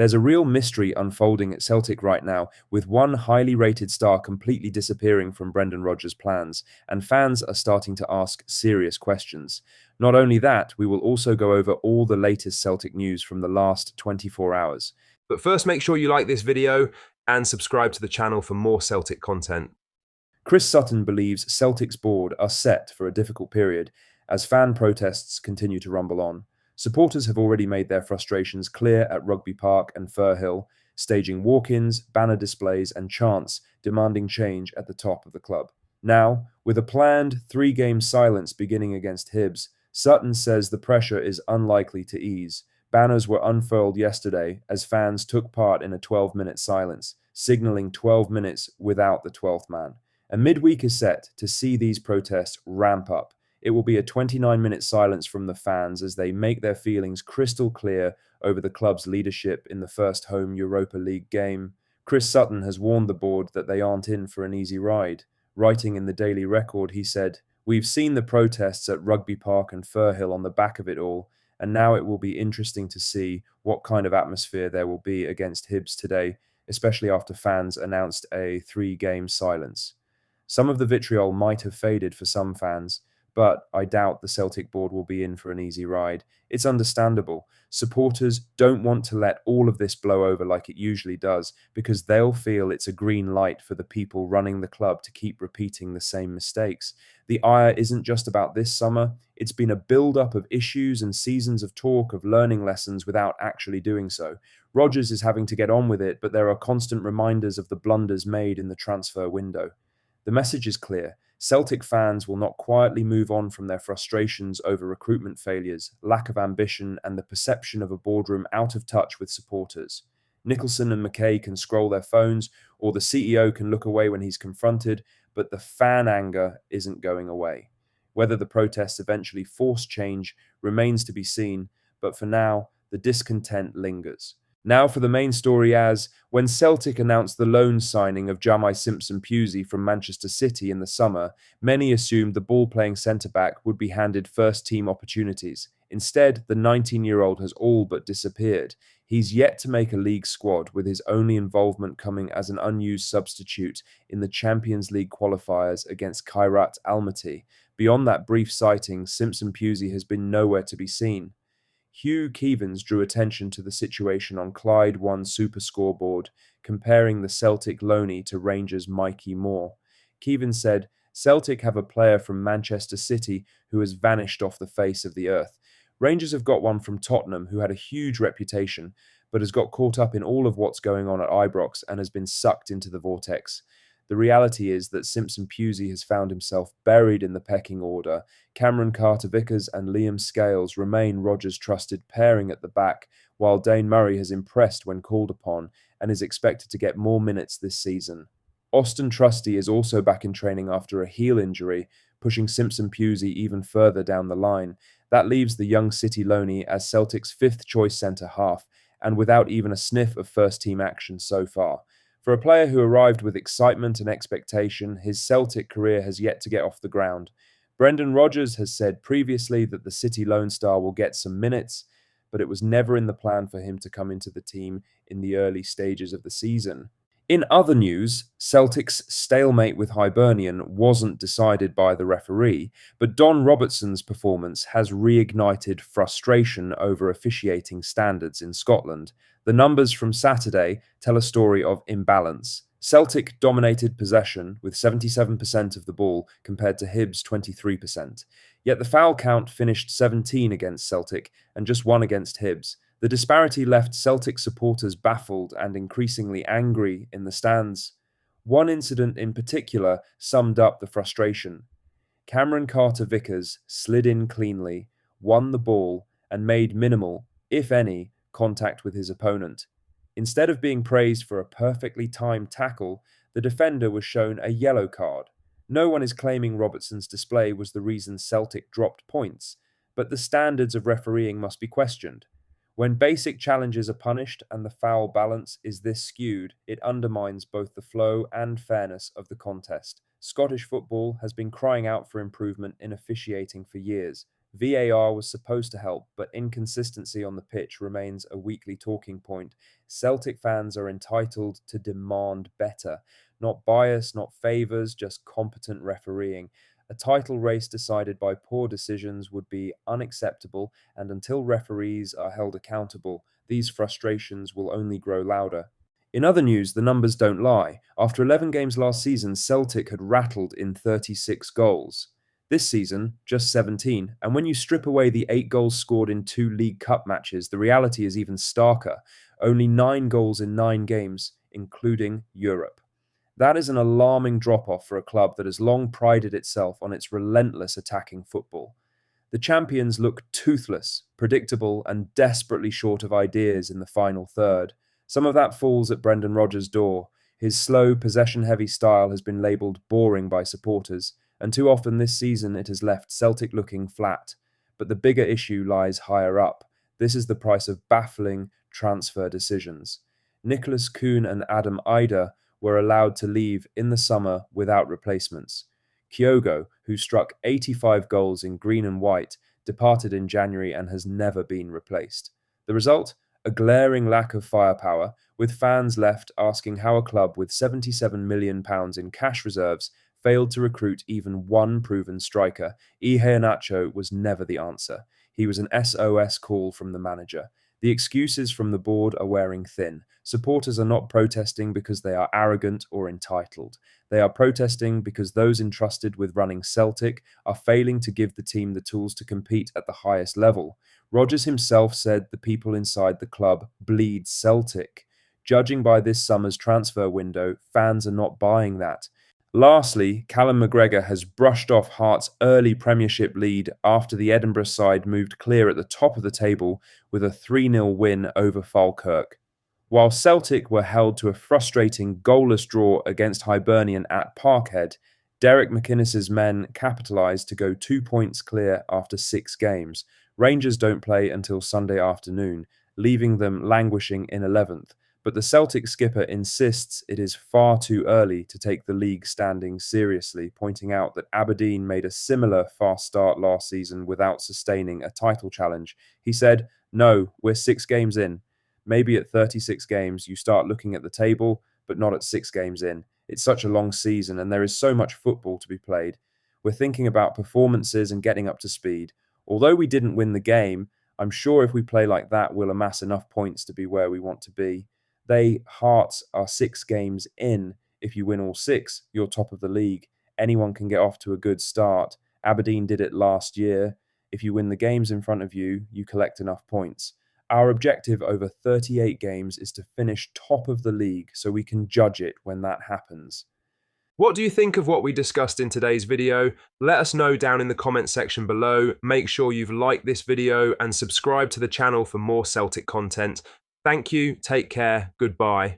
There's a real mystery unfolding at Celtic right now, with one highly rated star completely disappearing from Brendan Rodgers' plans, and fans are starting to ask serious questions. Not only that, we will also go over all the latest Celtic news from the last 24 hours. But first, make sure you like this video and subscribe to the channel for more Celtic content. Chris Sutton believes Celtic's board are set for a difficult period as fan protests continue to rumble on. Supporters have already made their frustrations clear at Rugby Park and Firhill, staging walk-ins, banner displays and chants demanding change at the top of the club. Now, with a planned three-game silence beginning against Hibs, Sutton says the pressure is unlikely to ease. Banners were unfurled yesterday as fans took part in a 12-minute silence, signalling 12 minutes without the 12th man. A midweek is set to see these protests ramp up. It will be a 29-minute silence from the fans as they make their feelings crystal clear over the club's leadership in the first home Europa League game. Chris Sutton has warned the board that they aren't in for an easy ride. Writing in the Daily Record, he said, "We've seen the protests at Rugby Park and Firhill on the back of it all, and now it will be interesting to see what kind of atmosphere there will be against Hibs today, especially after fans announced a three-game silence." Some of the vitriol might have faded for some fans, but I doubt the Celtic board will be in for an easy ride. It's understandable. Supporters don't want to let all of this blow over like it usually does, because they'll feel it's a green light for the people running the club to keep repeating the same mistakes. The ire isn't just about this summer. It's been a build-up of issues and seasons of talk of learning lessons without actually doing so. Rodgers is having to get on with it, but there are constant reminders of the blunders made in the transfer window. The message is clear. Celtic fans will not quietly move on from their frustrations over recruitment failures, lack of ambition, and the perception of a boardroom out of touch with supporters. Nicholson and McKay can scroll their phones, or the CEO can look away when he's confronted, but the fan anger isn't going away. Whether the protests eventually force change remains to be seen, but for now, the discontent lingers. Now for the main story, as when Celtic announced the loan signing of Jamai Simpson-Pusey from Manchester City in the summer, many assumed the ball-playing centre-back would be handed first-team opportunities. Instead, the 19-year-old has all but disappeared. He's yet to make a league squad, with his only involvement coming as an unused substitute in the Champions League qualifiers against Kairat Almaty. Beyond that brief sighting, Simpson-Pusey has been nowhere to be seen. Hugh Keevins drew attention to the situation on Clyde One Super Scoreboard, comparing the Celtic loanee to Rangers' Mikey Moore. Keevins said, "Celtic have a player from Manchester City who has vanished off the face of the earth. Rangers have got one from Tottenham who had a huge reputation, but has got caught up in all of what's going on at Ibrox and has been sucked into the vortex. The reality is that Simpson-Pusey has found himself buried in the pecking order. Cameron Carter-Vickers and Liam Scales remain Rodgers' trusted pairing at the back, while Dane Murray has impressed when called upon and is expected to get more minutes this season. Austin Trusty is also back in training after a heel injury, pushing Simpson-Pusey even further down the line. That leaves the young City loanee as Celtic's fifth-choice centre-half, and without even a sniff of first-team action so far. For a player who arrived with excitement and expectation, his Celtic career has yet to get off the ground. Brendan Rodgers has said previously that the City Lone Star will get some minutes, but it was never in the plan for him to come into the team in the early stages of the season. In other news, Celtic's stalemate with Hibernian wasn't decided by the referee, but Don Robertson's performance has reignited frustration over officiating standards in Scotland. The numbers from Saturday tell a story of imbalance. Celtic dominated possession with 77% of the ball compared to Hibs' 23%. Yet the foul count finished 17 against Celtic and just 1 against Hibs. The disparity left Celtic supporters baffled and increasingly angry in the stands. One incident in particular summed up the frustration. Cameron Carter-Vickers slid in cleanly, won the ball, and made minimal, if any, contact with his opponent. Instead of being praised for a perfectly timed tackle, the defender was shown a yellow card. No one is claiming Robertson's display was the reason Celtic dropped points, but the standards of refereeing must be questioned. When basic challenges are punished and the foul balance is this skewed, it undermines both the flow and fairness of the contest. Scottish football has been crying out for improvement in officiating for years. VAR was supposed to help, but inconsistency on the pitch remains a weekly talking point. Celtic fans are entitled to demand better. Not bias, not favours, just competent refereeing. A title race decided by poor decisions would be unacceptable, and until referees are held accountable, these frustrations will only grow louder. In other news, the numbers don't lie. After 11 games last season, Celtic had rattled in 36 goals. This season, just 17. And when you strip away the 8 goals scored in 2 League Cup matches, the reality is even starker. Only 9 goals in 9 games, including Europe. That is an alarming drop off for a club that has long prided itself on its relentless attacking football. The champions look toothless, predictable, and desperately short of ideas in the final third. Some of that falls at Brendan Rodgers' door. His slow, possession heavy style has been labelled boring by supporters, and too often this season it has left Celtic looking flat. But the bigger issue lies higher up. This is the price of baffling transfer decisions. Nicholas Kuhn and Adam Ider were allowed to leave in the summer without replacements. Kyogo, who struck 85 goals in green and white, departed in January and has never been replaced. The result? A glaring lack of firepower, with fans left asking how a club with £77 million in cash reserves failed to recruit even one proven striker. Iheanacho was never the answer. He was an SOS call from the manager. The excuses from the board are wearing thin. Supporters are not protesting because they are arrogant or entitled. They are protesting because those entrusted with running Celtic are failing to give the team the tools to compete at the highest level. Rodgers himself said the people inside the club bleed Celtic. Judging by this summer's transfer window, fans are not buying that. Lastly, Callum McGregor has brushed off Hearts' early Premiership lead after the Edinburgh side moved clear at the top of the table with a 3-0 win over Falkirk. While Celtic were held to a frustrating goalless draw against Hibernian at Parkhead, Derek McInnes's men capitalised to go 2 points clear after 6 games. Rangers don't play until Sunday afternoon, leaving them languishing in 11th. But the Celtic skipper insists it is far too early to take the league standings seriously, pointing out that Aberdeen made a similar fast start last season without sustaining a title challenge. He said, "No, we're 6 games in. Maybe at 36 games you start looking at the table, but not at 6 games in. It's such a long season and there is so much football to be played. We're thinking about performances and getting up to speed. Although we didn't win the game, I'm sure if we play like that, we'll amass enough points to be where we want to be. Hearts are 6 games in. If you win all 6, you're top of the league. Anyone can get off to a good start. Aberdeen did it last year. If you win the games in front of you, you collect enough points. Our objective over 38 games is to finish top of the league so we can judge it when that happens." What do you think of what we discussed in today's video? Let us know down in the comments section below. Make sure you've liked this video and subscribe to the channel for more Celtic content. Thank you, take care, goodbye.